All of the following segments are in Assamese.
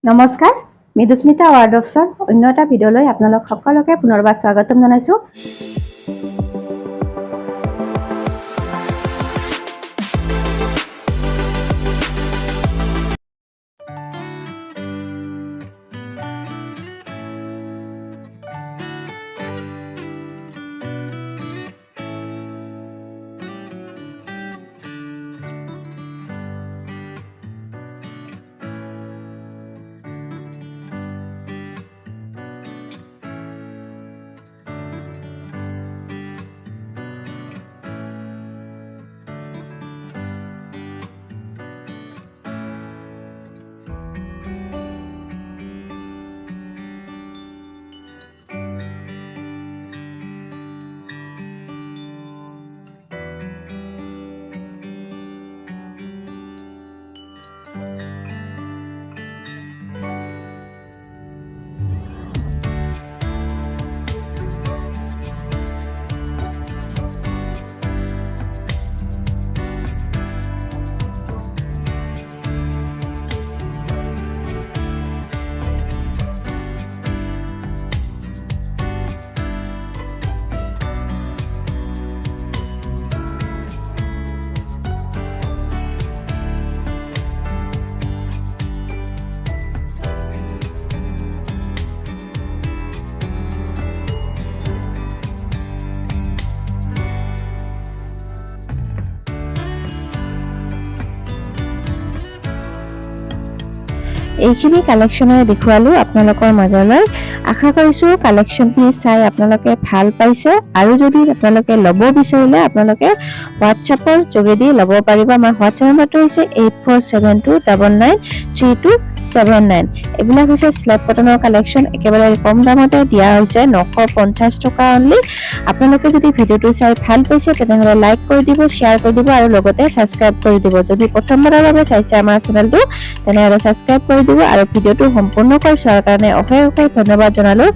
নমস্কাৰ মৃদুস্মিতা ৱাৰ্ডৱছৰ অন্য এটা ভিডিঅ'লৈ আপোনালোক সকলোকে পুনৰবাৰ স্বাগতম জনাইছো। এইখিনি কালেকশ্যনে দেখুৱালো আপোনালোকৰ মাজলৈ। আশা কৰিছো কালেকশ্যনখিনি চাই আপোনালোকে ভাল পাইছে আৰু যদি আপোনালোকে ল'ব বিচাৰিলে আপোনালোকে হোৱাটছএপৰ যোগেদি ল'ব পাৰিব। আমাৰ হোৱাটছএপ নম্বৰটো হৈছে 8472993279। এইবিলাক হৈছে স্লেব কটনৰ কালেকশ্যন, একেবাৰে কম দামতে দিয়া হৈছে 950 টকা অনলি। আপোনালোকে যদি ভিডিঅ'টো চাই ভাল পাইছে তেনেহ'লে লাইক কৰি দিব, শ্বেয়াৰ কৰি দিব আৰু লগতে ছাবস্ক্ৰাইব কৰি দিব। যদি প্ৰথমবাৰৰ বাবে চাইছে আমাৰ চেনেলটো তেনেহ'লে ছাবস্ক্ৰাইব কৰি দিব আৰু ভিডিঅ'টো সম্পূৰ্ণকৈ চোৱাৰ কাৰণে অশেষ ধন্যবাদ জনালো।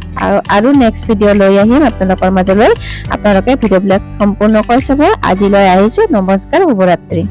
আৰু নেক্সট ভিডিঅ' লৈ আহিম আপোনালোকৰ মাজলৈ। আপোনালোকে ভিডিঅ'বিলাক সম্পূৰ্ণকৈ চাব। আজিলৈ আহিছো, নমস্কাৰ, শুভৰাত্ৰি।